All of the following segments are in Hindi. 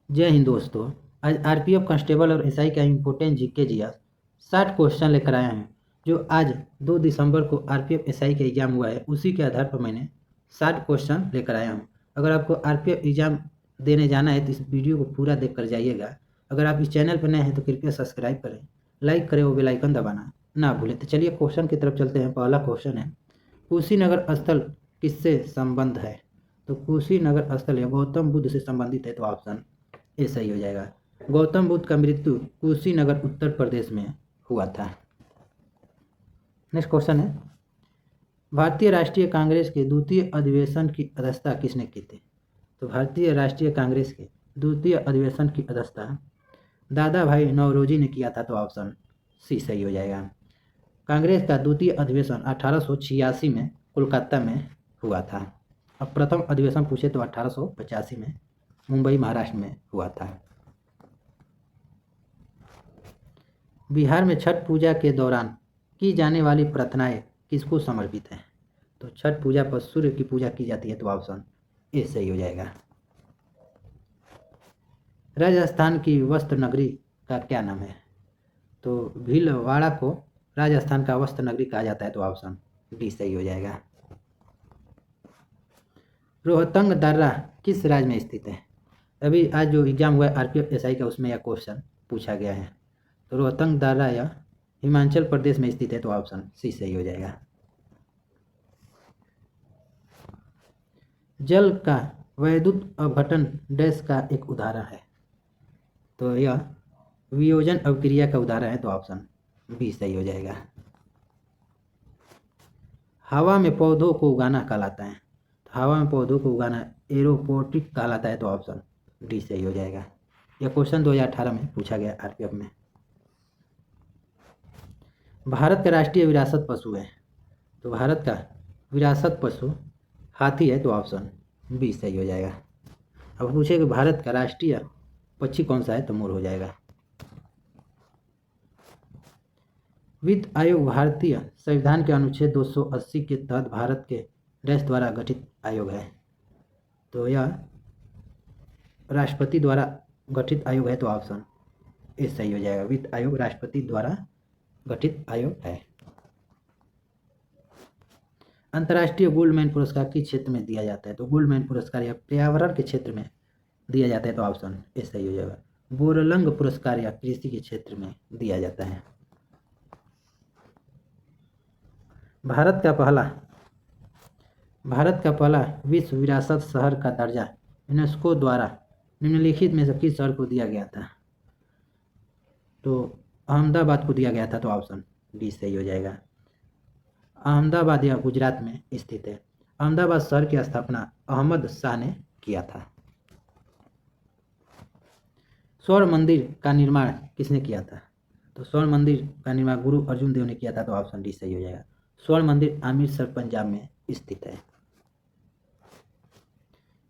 जय हिंद दोस्तों। आज आरपीएफ कांस्टेबल और एसआई का इम्पोर्टेंट जीके जीएस 60 क्वेश्चन लेकर आए हैं। जो आज 2 दिसंबर को आरपीएफ एसआई का एग्जाम हुआ है, उसी के आधार पर मैंने 60 क्वेश्चन लेकर आया हूँ। अगर आपको आरपीएफ एग्जाम देने जाना है तो इस वीडियो को पूरा देख कर जाइएगा। अगर आप इस चैनल पर नए हैं तो कृपया सब्सक्राइब करें, लाइक करें और बेल आइकन दबाना ना भूलें। तो चलिए क्वेश्चन की तरफ चलते हैं। पहला क्वेश्चन है, कुशीनगर स्थल किससे संबंध है? तो कुशीनगर स्थल या गौतम बुद्ध से संबंधित है, तो ऑप्शन ए सही हो जाएगा। गौतम बुद्ध का मृत्यु कुशीनगर उत्तर प्रदेश में हुआ था। नेक्स्ट क्वेश्चन है, भारतीय राष्ट्रीय कांग्रेस के द्वितीय अधिवेशन की अध्यक्षता किसने की थी? तो भारतीय राष्ट्रीय कांग्रेस के द्वितीय अधिवेशन की अध्यक्षता दादा भाई नौरोजी ने किया था, तो ऑप्शन सी सही हो जाएगा। कांग्रेस का द्वितीय अधिवेशन 1886 में कोलकाता में हुआ था। अब प्रथम अधिवेशन पूछे तो 1885 में मुंबई महाराष्ट्र में हुआ था। बिहार में छठ पूजा के दौरान की जाने वाली प्रार्थनाएं किसको समर्पित हैं? तो छठ पूजा पर सूर्य की पूजा की जाती है, तो ऑप्शन ए सही हो जाएगा। राजस्थान की वस्त्र नगरी का क्या नाम है? तो भीलवाड़ा को राजस्थान का वस्त्र नगरी कहा जाता है, तो ऑप्शन डी सही हो जाएगा। रोहतंग दर्रा किस राज्य में स्थित है? अभी आज जो एग्जाम हुआ है आरपीएफ एसआई का, उसमें यह क्वेश्चन पूछा गया है। तो रोहतंग दर्रा यह हिमाचल प्रदेश में स्थित है, तो ऑप्शन सी सही हो जाएगा। जल का वैद्युत अपघटन डैश का एक उदाहरण है? तो यह वियोजन अवक्रिया का उदाहरण है, तो ऑप्शन बी सही हो जाएगा। हवा में पौधों को उगाना कहलाता है? तो हवा में पौधों को उगाना एरोपोनिक कहलाता है, तो ऑप्शन डी सही हो जाएगा। यह क्वेश्चन 2018 में पूछा गया आरपीएफ में। भारत का राष्ट्रीय विरासत पशु है? तो भारत का विरासत पशु हाथी है, तो ऑप्शन बी सही हो जाएगा। अब पूछे कि भारत का राष्ट्रीय पक्षी कौन सा है, तो मोर हो जाएगा। वित्त आयोग भारतीय संविधान के अनुच्छेद 280 के तहत भारत के देश द्वारा गठित आयोग है? तो यह राष्ट्रपति द्वारा गठित आयोग है, तो ऑप्शन ए सही हो जाएगा। वित्त आयोग राष्ट्रपति द्वारा गठित आयोग है। अंतर्राष्ट्रीय गोल्डमैन पुरस्कार किस क्षेत्र में दिया जाता है? तो गोल्डमैन पुरस्कार यह पर्यावरण के क्षेत्र में दिया जाता है, तो ऑप्शन ए सही हो जाएगा। बोरलंग पुरस्कार या कृषि के क्षेत्र में दिया जाता है। भारत का पहला विश्व विरासत शहर का दर्जा यूनेस्को द्वारा निम्नलिखित में से किस शहर को दिया गया था? तो अहमदाबाद को दिया गया था, तो ऑप्शन डी सही हो जाएगा। अहमदाबाद यह गुजरात में स्थित है। अहमदाबाद शहर की स्थापना अहमद शाह ने किया था। स्वर्ण मंदिर का निर्माण किसने किया था? तो स्वर्ण मंदिर का निर्माण गुरु अर्जुन देव ने किया था, तो ऑप्शन डी सही हो जाएगा। स्वर्ण मंदिर अमृतसर पंजाब में स्थित है।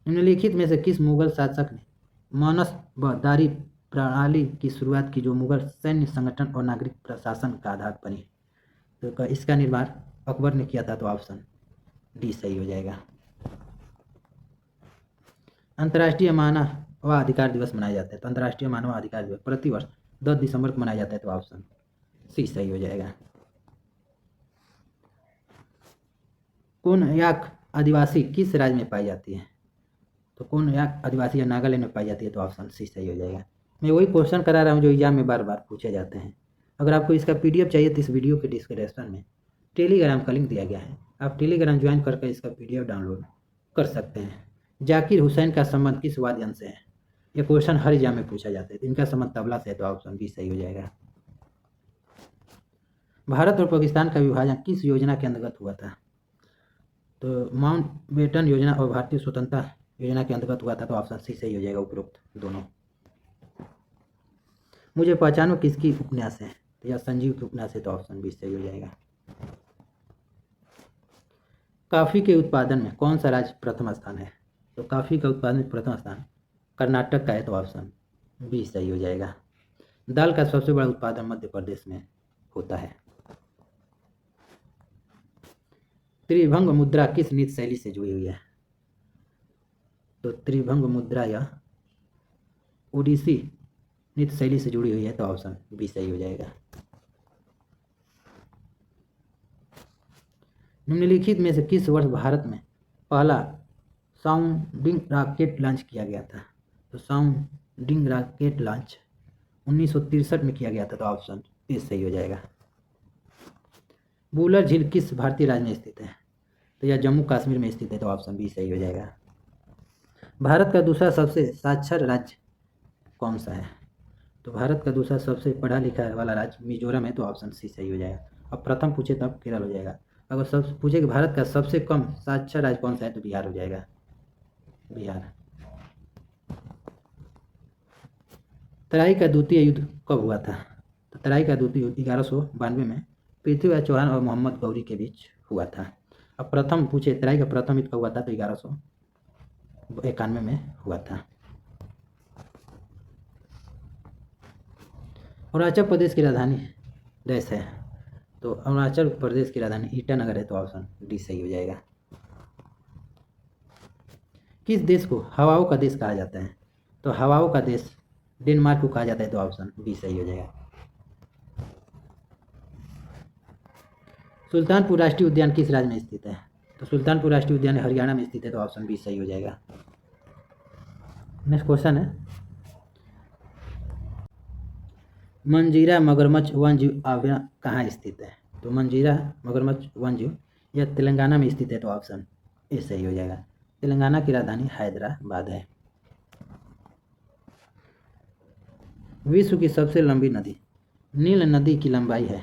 निम्नलिखित में से किस मुगल शासक ने मानसबदारी प्रणाली की शुरुआत की, जो मुगल सैन्य संगठन और नागरिक प्रशासन का आधार बनी? तो इसका निर्माण अकबर ने किया था, तो ऑप्शन डी सही हो जाएगा। अंतर्राष्ट्रीय मानवाधिकार दिवस मनाया जाता है? तो अंतर्राष्ट्रीय मानवाधिकार दिवस प्रतिवर्ष 10 दिसंबर को मनाया जाता है, तो ऑप्शन सी सही हो जाएगा। कोनयाक आदिवासी किस राज्य में पाई जाती है? तो कोनयाक आदिवासी या नागालैंड में पाई जाती है, तो ऑप्शन सी सही हो जाएगा। मैं वही क्वेश्चन करा रहा हूँ जो एग्जाम में बार बार पूछे जाते हैं। अगर आपको इसका पीडीएफ चाहिए तो इस वीडियो के डिस्क्रिप्शन में टेलीग्राम का लिंक दिया गया है, आप टेलीग्राम ज्वाइन करके इसका पीडीएफ डाउनलोड कर सकते हैं। जाकिर हुसैन का संबंध किस वाद्य यंत्र से है? यह क्वेश्चन हर एग्जाम में पूछा जाता है। इनका संबंध तबला से है, तो ऑप्शन बी सही हो जाएगा। भारत और पाकिस्तान का विभाजन किस योजना के अंतर्गत हुआ था? तो माउंटबेटन योजना और भारतीय स्वतंत्रता योजना के अंतर्गत हुआ था, तो ऑप्शन सी सही हो जाएगा। उपरोक्त दोनों। मुझे पहचानो किसकी उपन्यास है? तो यह संजीव की उपन्यास है, तो ऑप्शन बी सही हो जाएगा। कॉफी के उत्पादन में कौन सा राज्य प्रथम स्थान है? तो कॉफी का उत्पादन में प्रथम स्थान कर्नाटक का है, तो ऑप्शन बी सही हो जाएगा। दाल का सबसे बड़ा उत्पादन मध्य प्रदेश में होता है। त्रिभंग मुद्रा किस नृत्य शैली से जुड़ी हुई है? तो त्रिभंग मुद्रा यह ओडिसी नृत्य शैली से जुड़ी हुई है, तो ऑप्शन बी सही हो जाएगा। निम्नलिखित में से किस वर्ष भारत में पहला साउंडिंग रॉकेट लॉन्च किया गया था? तो साउंडिंग रॉकेट लॉन्च 1963 में किया गया था, तो ऑप्शन ए सही हो जाएगा। बुलर झील किस भारतीय राज्य में स्थित है? तो यह जम्मू कश्मीर में स्थित है, तो ऑप्शन बी सही हो जाएगा। भारत का दूसरा सबसे साक्षर राज्य कौन सा है? तो भारत का दूसरा सबसे पढ़ा लिखा वाला राज्य मिजोरम है, तो ऑप्शन सी सही हो जाएगा। अब प्रथम पूछे तब केरल हो जाएगा। अगर सब पूछे कि भारत का सबसे कम साक्षर राज्य कौन सा है, तो बिहार हो जाएगा, बिहार। तराई का द्वितीय युद्ध कब हुआ था? तो तराई का द्वितीय युद्ध 1192 में पृथ्वीराज चौहान और मोहम्मद गौरी के बीच हुआ था। अब प्रथम पूछे तराई का प्रथम युद्ध कब हुआ था, तो 1191 में हुआ था। अरुणाचल प्रदेश की राजधानी देश है, तो अरुणाचल प्रदेश की राजधानी ईटानगर है, तो ऑप्शन डी सही हो जाएगा। किस देश को हवाओं का देश कहा जाता है? तो हवाओं का देश डेनमार्क को कहा जाता है, तो ऑप्शन बी सही हो जाएगा। सुल्तानपुर राष्ट्रीय उद्यान किस राज्य में स्थित है? तो सुल्तानपुर राष्ट्रीय उद्यान हरियाणा में स्थित है, तो ऑप्शन बी सही हो जाएगा। नेक्स्ट क्वेश्चन है, मंजीरा मगरमच्छ वन्यजीव अभयारण्य कहाँ स्थित है? तो मंजीरा मगरमच्छ वन्यजीव यह तेलंगाना में स्थित है, तो ऑप्शन ए सही हो जाएगा। तेलंगाना की राजधानी हैदराबाद है। विश्व की सबसे लंबी नदी नील नदी की लंबाई है,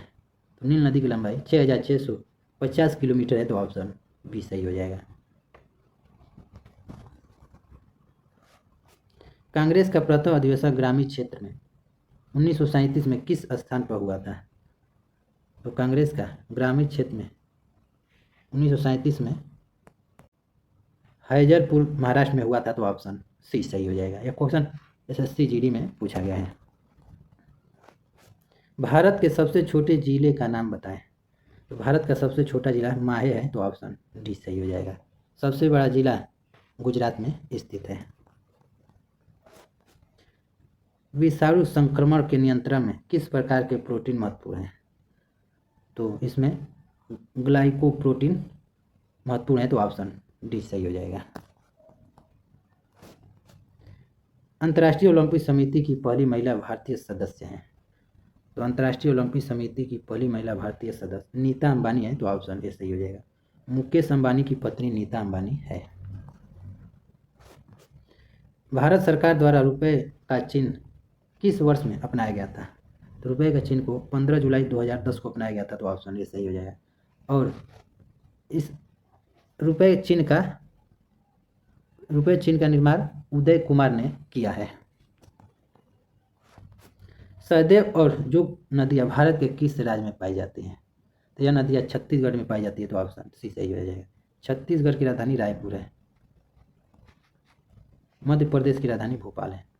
तो नील नदी की लंबाई 6650 किलोमीटर है, तो ऑप्शन बी सही हो जाएगा। कांग्रेस का प्रथम अधिवेशन ग्रामीण क्षेत्र में 1937 में किस स्थान पर हुआ था? तो कांग्रेस का ग्रामीण क्षेत्र में 1937 में हैजरपुर महाराष्ट्र में हुआ था, तो ऑप्शन सी सही हो जाएगा। यह क्वेश्चन एसएससी जीडी में पूछा गया है। भारत के सबसे छोटे जिले का नाम बताएं। तो भारत का सबसे छोटा जिला माहे है, तो ऑप्शन डी सही हो जाएगा। सबसे बड़ा जिला गुजरात में स्थित है। विषाणु संक्रमण के नियंत्रण में किस प्रकार के प्रोटीन महत्वपूर्ण हैं? तो इसमें ग्लाइकोप्रोटीन महत्वपूर्ण है, तो ऑप्शन डी सही हो जाएगा। अंतर्राष्ट्रीय ओलंपिक समिति की पहली महिला भारतीय सदस्य हैं। तो अंतर्राष्ट्रीय ओलंपिक समिति की पहली महिला भारतीय सदस्य नीता अंबानी है, तो ऑप्शन ए सही हो जाएगा। मुकेश अंबानी की पत्नी नीता अंबानी है। भारत सरकार द्वारा रुपए का चिन्ह किस वर्ष में अपनाया गया था? तो रुपए का चिन्ह को 15 जुलाई 2010 को अपनाया गया था, तो ऑप्शन ए सही हो जाएगा। और इस रुपए चिन्ह का निर्माण उदय कुमार ने किया है। सहदेव और जोग नदियाँ भारत के किस राज्य में पाई जाती हैं? तो यह नदियाँ छत्तीसगढ़ में पाई जाती है, तो ऑप्शन सी सही हो जाएगा। छत्तीसगढ़ की राजधानी रायपुर है। मध्य प्रदेश की राजधानी भोपाल है।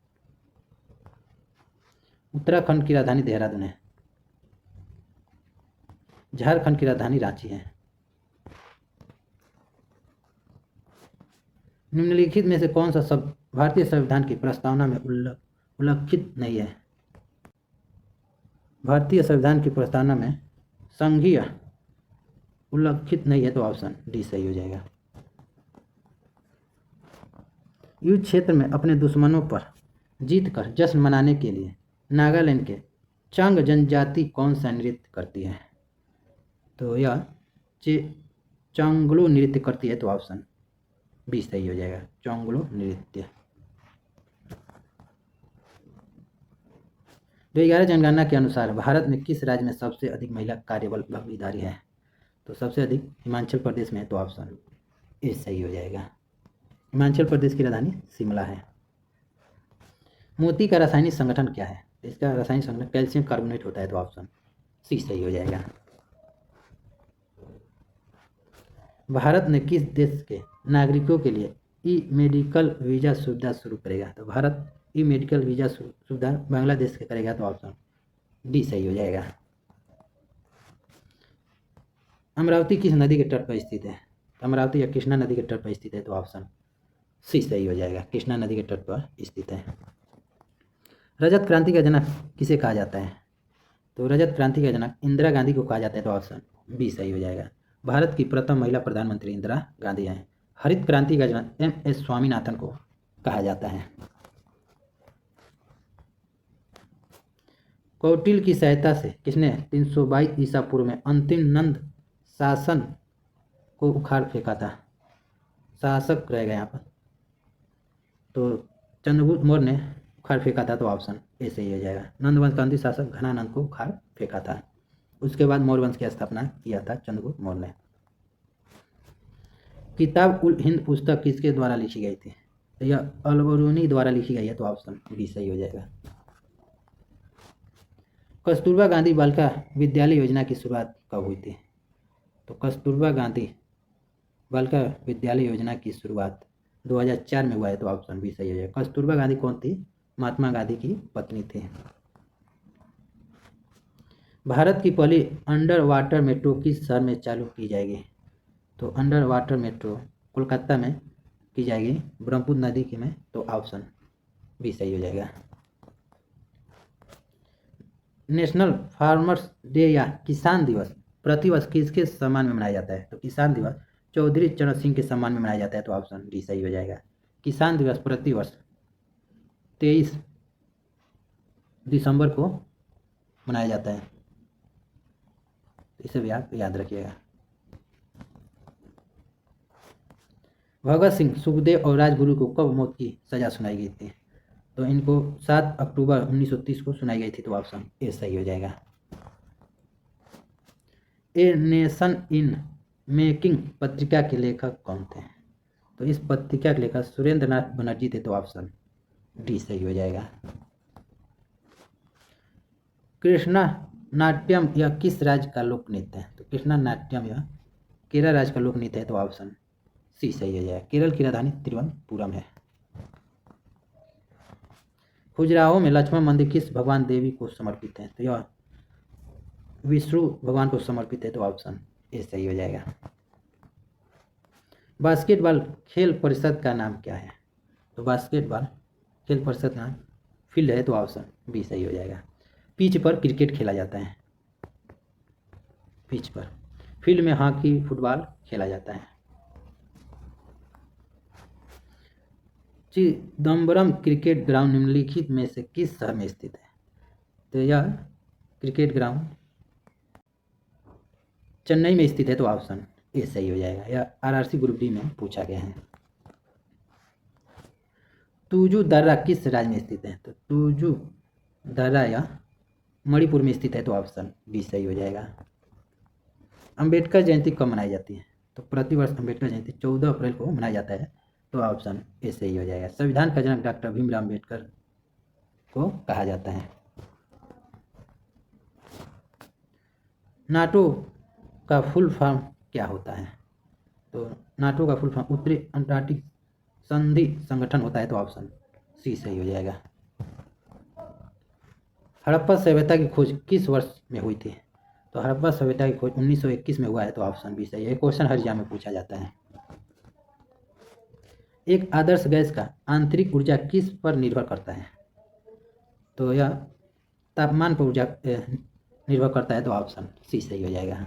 उत्तराखंड की राजधानी देहरादून है। झारखंड की राजधानी रांची है। निम्नलिखित में से कौन सा शब्द भारतीय संविधान की प्रस्तावना में उल्लिखित नहीं है? भारतीय संविधान की प्रस्तावना में संघीय उल्लिखित नहीं है, तो ऑप्शन डी सही हो जाएगा। युद्ध क्षेत्र में अपने दुश्मनों पर जीतकर जश्न मनाने के लिए नागालैंड के चांग जनजाति कौन सा नृत्य करती है? तो यह चांगलो नृत्य करती है, तो ऑप्शन बी सही हो जाएगा, चांगलो नृत्य। 2011 जनगणना के अनुसार भारत में किस राज्य में सबसे अधिक महिला कार्यबल भागीदारी है? तो सबसे अधिक हिमाचल प्रदेश में है, तो ऑप्शन ए सही हो जाएगा। हिमाचल प्रदेश की राजधानी शिमला है। मोती का रासायनिक संगठन क्या है? इसका रासायनिक संगठन कैल्शियम कार्बोनेट होता है, तो ऑप्शन सी सही हो जाएगा। भारत ने किस देश के नागरिकों के लिए ई मेडिकल वीज़ा सुविधा शुरू करेगा? तो भारत ई मेडिकल वीज़ा सुविधा बांग्लादेश के करेगा, तो ऑप्शन डी सही हो जाएगा। अमरावती किस नदी के तट पर स्थित है? अमरावती या कृष्णा नदी के तट पर स्थित है, तो ऑप्शन सी सही हो जाएगा, कृष्णा नदी के तट पर स्थित है। रजत क्रांति का जनक किसे कहा जाता है? तो रजत क्रांति का जनक इंदिरा गांधी को कहा जाता है, तो ऑप्शन बी सही हो जाएगा। भारत की प्रथम महिला प्रधानमंत्री इंदिरा गांधी हैं। हरित क्रांति का जनक एम.एस. स्वामीनाथन को कहा जाता है। कौटिल्य की सहायता से किसने 322 ईसा पूर्व में अंतिम नंद शासन को उखाड़ फेंका था? शासक रहेगा यहाँ पर, तो चंद्रगुप्त मौर्य ने उखाड़ फेंका था, तो ऑप्शन ए सही हो जाएगा। नंद वंश का अंतिम शासक घनानंद को उखाड़ फेंका था। उसके बाद मौर्य वंश की स्थापना किया था चंद्रगुप्त मौर्य ने। किताब उल हिंद पुस्तक किसके द्वारा लिखी गई थी? तो यह अल-बरूनी द्वारा लिखी गई है, तो ऑप्शन बी सही हो जाएगा। कस्तूरबा गांधी बालिका विद्यालय योजना की शुरुआत कब हुई थी? तो कस्तूरबा गांधी बालिका विद्यालय योजना की शुरुआत 2004 में हुआ है, तो ऑप्शन बी सही हो जाएगा। कस्तूरबा गांधी कौन थी? महात्मा गांधी की पत्नी थी। भारत की पहली अंडर वाटर मेट्रो किस शहर में चालू की जाएगी? तो अंडर वाटर मेट्रो कोलकाता में की जाएगी, ब्रह्मपुत्र नदी की में, तो ऑप्शन बी सही हो जाएगा। नेशनल फार्मर्स डे या किसान दिवस प्रतिवर्ष किसके सम्मान में मनाया जाता है? तो किसान दिवस चौधरी चरण सिंह के सम्मान में मनाया जाता है, तो ऑप्शन डी सही हो जाएगा। किसान दिवस प्रतिवर्ष 23 दिसंबर को मनाया जाता है, इसे भी आप याद रखिएगा। भगत सिंह, सुखदेव और राजगुरु को कब मौत की सजा सुनाई गई थी? तो इनको 7 अक्टूबर 1930 को सुनाई गई थी, तो ऑप्शन ए सही हो जाएगा। ए नेशन इन मेकिंग पत्रिका के लेखक कौन थे? तो इस पत्रिका के लेखक सुरेंद्र नाथ बनर्जी थे, तो ऑप्शन डी सही हो जाएगा। कृष्णा नाट्यम यह किस राज्य का लोक नृत्य है? तो कृष्णा नाट्यम यह केरल राज्य का लोक नृत्य है, तो ऑप्शन सी सही हो जाएगा। केरल की राजधानी तिरुवनंतपुरम है। खजुराहो में लक्ष्मण मंदिर किस भगवान देवी को समर्पित है? तो यह विष्णु भगवान को समर्पित है, तो ऑप्शन ए सही हो जाएगा। बास्केटबॉल खेल परिषद का नाम क्या है? तो बास्केटबॉल खेल परिषद नाम फील्ड है, तो ऑप्शन बी सही हो जाएगा। पिच पर क्रिकेट खेला जाता है, पिच पर। फील्ड में हॉकी फुटबॉल खेला जाता है। चिदम्बरम क्रिकेट ग्राउंड निम्नलिखित में से किस शहर में स्थित है? तो यह क्रिकेट ग्राउंड चेन्नई में स्थित है, तो ऑप्शन ए सही हो जाएगा। यह आरआरसी ग्रुप डी में पूछा गया है। तुजू दर्रा किस राज्य में स्थित है? तो तुजू दर्रा यह मणिपुर में स्थित है, तो ऑप्शन बी सही हो जाएगा। अंबेडकर जयंती कब मनाई जाती है? तो प्रतिवर्ष अंबेडकर जयंती 14 अप्रैल को मनाया जाता है, तो ऑप्शन ए सही हो जाएगा। संविधान का जनक डॉक्टर भीमराव अंबेडकर को कहा जाता है। नाटो का फुल फॉर्म क्या होता है? तो नाटो का फुल फॉर्म उत्तरी अंटार्कटिक संधि संगठन होता है, तो ऑप्शन सी सही हो जाएगा। हड़प्पा सभ्यता की खोज किस वर्ष में हुई थी? तो हड़प्पा सभ्यता की खोज 1921 में हुआ है, तो ऑप्शन बी सही है। क्वेश्चन हर एग्जाम में पूछा जाता है। एक आदर्श गैस का आंतरिक ऊर्जा किस पर निर्भर करता है? तो यह तापमान पर ऊर्जा निर्भर करता है, तो ऑप्शन सी सही हो जाएगा।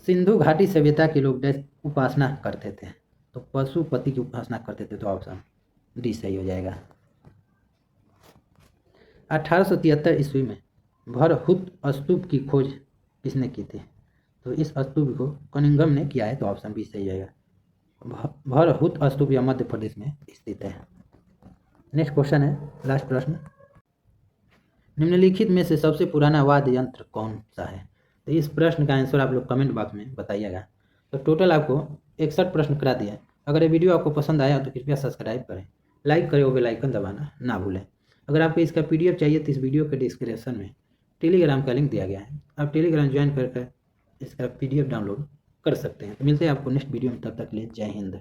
सिंधु घाटी सभ्यता के लोग उपासना करते थे? तो पशुपति की उपासना करते थे, तो ऑप्शन डी सही हो जाएगा। 1873 ईस्वी में भरहुत स्तूप की खोज किसने की थी? तो इस स्तूप को कनिंघम ने किया है, तो ऑप्शन बी सही जाएगा। भरहुत स्तूप यह मध्य प्रदेश में स्थित है। नेक्स्ट क्वेश्चन है, लास्ट प्रश्न। निम्नलिखित में से सबसे पुराना वाद्य यंत्र कौन सा है? तो इस प्रश्न का आंसर आप लोग कमेंट बॉक्स में बताइएगा। तो टोटल आपको 61 प्रश्न करा दिया। अगर ये वीडियो आपको पसंद आया तो कृपया सब्सक्राइब करें, लाइक करें और बेल आइकन दबाना ना भूलें। अगर आपको इसका PDF चाहिए तो इस वीडियो के डिस्क्रिप्शन में टेलीग्राम का लिंक दिया गया है, आप टेलीग्राम ज्वाइन करके इसका PDF डाउनलोड कर सकते हैं। तो मिलते हैं आपको नेक्स्ट वीडियो में, तब तक के लिए जय हिंद।